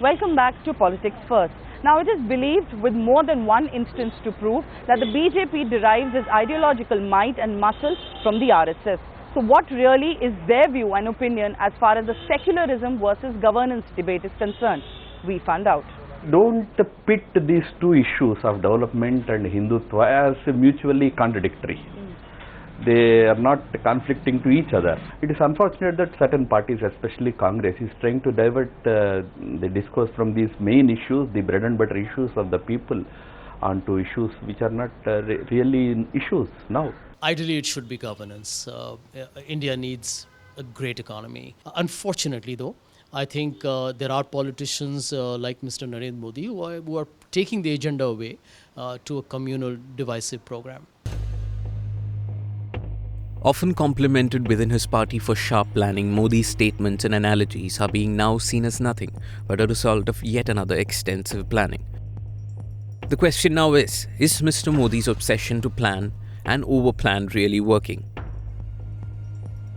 Welcome back to Politics First. Now, it is believed with more than one instance to prove that the BJP derives its ideological might and muscle from the RSS. So what really is their view and opinion as far as the secularism versus governance debate is concerned? We found out. Don't pit these two issues of development and Hindutva as mutually contradictory. They are not conflicting to each other. It is unfortunate that certain parties, especially Congress, is trying to divert the discourse from these main issues, the bread and butter issues of the people, onto issues which are not really issues now. Ideally, it should be governance. India needs a great economy. Unfortunately, though, I think there are politicians like Mr. Narendra Modi who are taking the agenda away to a communal divisive program. Often complimented within his party for sharp planning, Modi's statements and analogies are being now seen as nothing but a result of yet another extensive planning. The question now is Mr. Modi's obsession to plan and overplan really working?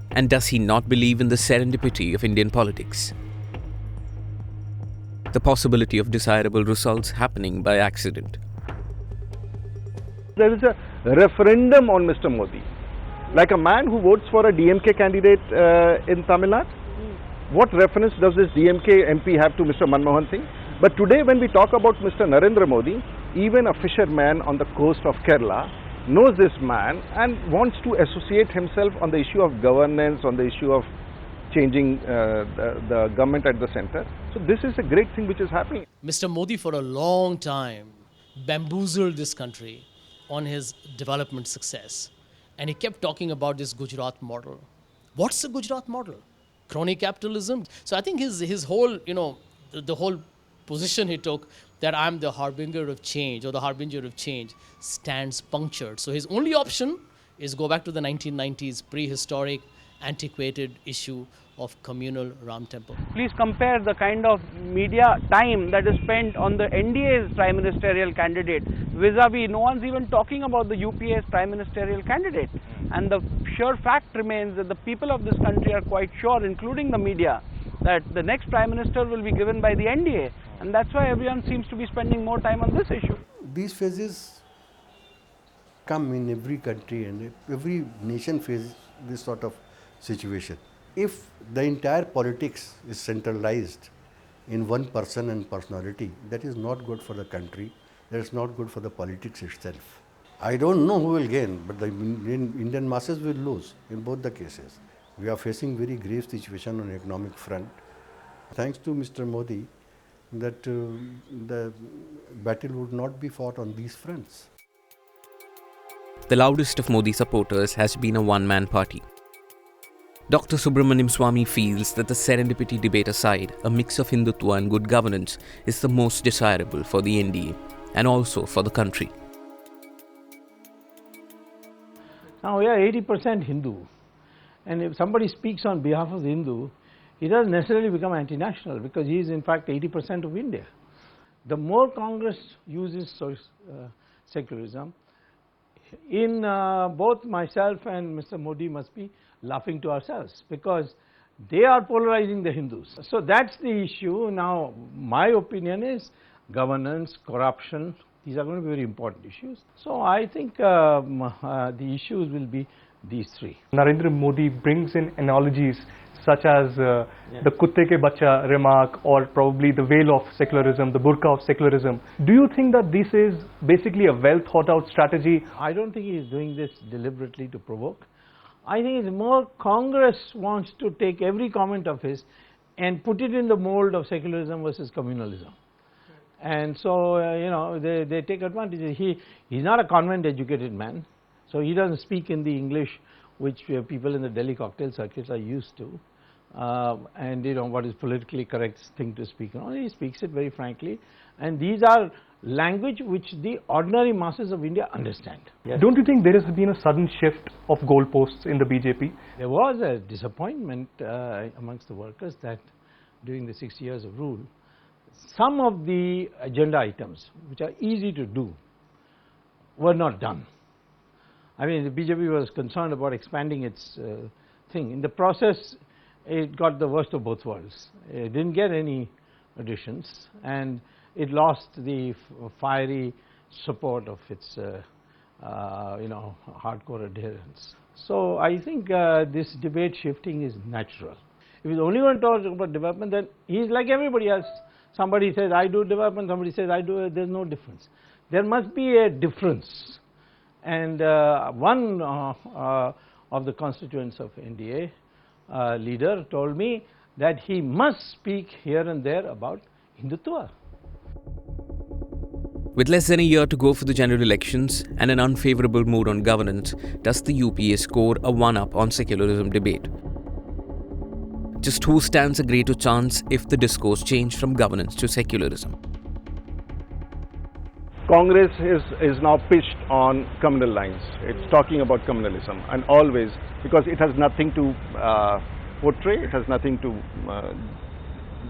And does he not believe in the serendipity of Indian politics? The possibility of desirable results happening by accident. There is a referendum on Mr. Modi. Like a man who votes for a DMK candidate in Tamil Nadu, what reference does this DMK MP have to Mr. Manmohan Singh? But today when we talk about Mr. Narendra Modi, even a fisherman on the coast of Kerala knows this man and wants to associate himself on the issue of governance, on the issue of changing the government at the center. So this is a great thing which is happening. Mr. Modi for a long time bamboozled this country on his development success. And he kept talking about this Gujarat model. What's the Gujarat model? Crony capitalism. So I think his whole, the whole position he took that I'm the harbinger of change or the harbinger of change stands punctured. So his only option is go back to the 1990s prehistoric, antiquated issue of communal Ram temple. Please compare the kind of media time that is spent on the NDA's prime ministerial candidate vis-a-vis no one's even talking about the UPA's prime ministerial candidate. And the sure fact remains that the people of this country are quite sure, including the media, that the next prime minister will be given by the NDA. And that's why everyone seems to be spending more time on this issue. These phases come in every country and every nation faces this sort of situation. If the entire politics is centralized in one person and personality, that is not good for the country, that is not good for the politics itself. I don't know who will gain, but the Indian masses will lose in both the cases. We are facing very grave situation on economic front. Thanks to Mr. Modi, that the battle would not be fought on these fronts. The loudest of Modi supporters has been a one-man party. Dr. Subramaniam Swamy feels that the serendipity debate aside, a mix of Hindutva and good governance is the most desirable for the NDA and also for the country. Now we are 80% Hindu, and if somebody speaks on behalf of the Hindu, he doesn't necessarily become anti-national because he is in fact 80% of India. The more Congress uses secularism, in both myself and Mr. Modi must be laughing to ourselves because they are polarizing the Hindus. So that's the issue. Now my opinion is governance, corruption, these are going to be very important issues. So I think the issues will be these three. Narendra Modi brings in analogies such as the kutte ke bacha remark or probably the veil of secularism, the burqa of secularism. Do you think that this is basically a well thought out strategy? I don't think he is doing this deliberately to provoke. I think it's more Congress wants to take every comment of his and put it in the mold of secularism versus communalism. And so, they take advantage. He's not a convent educated man, so he doesn't speak in the English which people in the Delhi cocktail circuits are used to. And what is politically correct thing to speak on. He speaks it very frankly, and these are language which the ordinary masses of India understand. Yes. Don't you think there has been a sudden shift of goalposts in the BJP? There was a disappointment amongst the workers that during the 6 years of rule, some of the agenda items which are easy to do were not done. I mean, the BJP was concerned about expanding its thing. In the process, it got the worst of both worlds. It didn't get any additions, and it lost the fiery support of its hardcore adherents. So I think this debate shifting is natural. If he's only going to talk about development, then he's like everybody else. Somebody says I do development, somebody says I do it. There's no difference. There must be a difference. And one of the constituents of NDA leader told me that he must speak here and there about Hindutva. With less than a year to go for the general elections and an unfavourable mood on governance, does the UPA score a one-up on secularism debate? Just who stands a greater chance if the discourse changed from governance to secularism? Congress is now pitched on communal lines. It's talking about communalism, and always, because it has nothing to portray, it has nothing to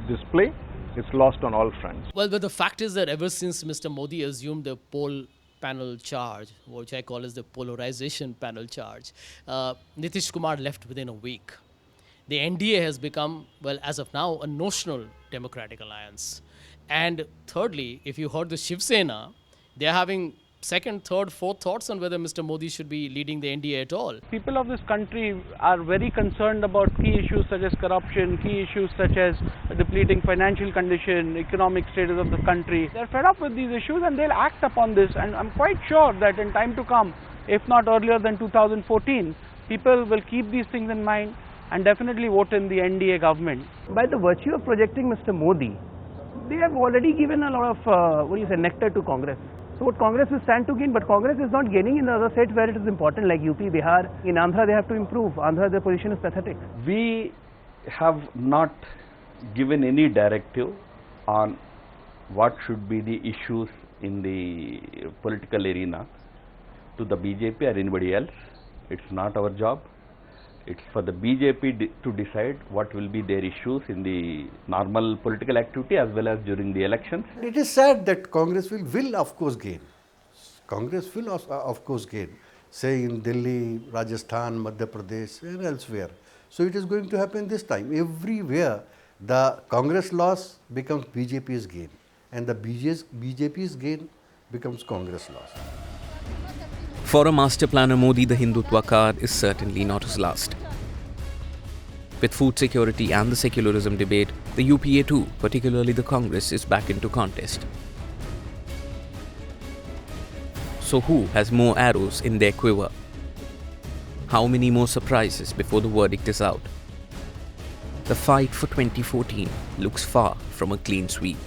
display. It's lost on all fronts. Well, but the fact is that ever since Mr. Modi assumed the poll panel charge, which I call as the polarization panel charge, Nitish Kumar left within a week. The NDA has become, well, as of now, a notional democratic alliance. And thirdly, if you heard the Shiv Sena, they're having second, third, fourth thoughts on whether Mr. Modi should be leading the NDA at all. People of this country are very concerned about key issues such as corruption, key issues such as depleting financial condition, economic status of the country. They're fed up with these issues and they'll act upon this, and I'm quite sure that in time to come, if not earlier than 2014, people will keep these things in mind and definitely vote in the NDA government. By the virtue of projecting Mr. Modi, they have already given a lot of nectar to Congress. So what Congress will stand to gain, but Congress is not gaining in the other states where it is important, like UP, Bihar. In Andhra they have to improve. Andhra, their position is pathetic. We have not given any directive on what should be the issues in the political arena to the BJP or anybody else. It's not our job. It's for the BJP to decide what will be their issues in the normal political activity as well as during the elections. It is sad that Congress will of course gain. Congress will of course gain, say in Delhi, Rajasthan, Madhya Pradesh and elsewhere. So it is going to happen this time. Everywhere the Congress loss becomes BJP's gain, and the BJP's gain becomes Congress loss. For a master planner Modi, the Hindutva card is certainly not his last. With food security and the secularism debate, the UPA too, particularly the Congress, is back into contest. So who has more arrows in their quiver? How many more surprises before the verdict is out? The fight for 2014 looks far from a clean sweep.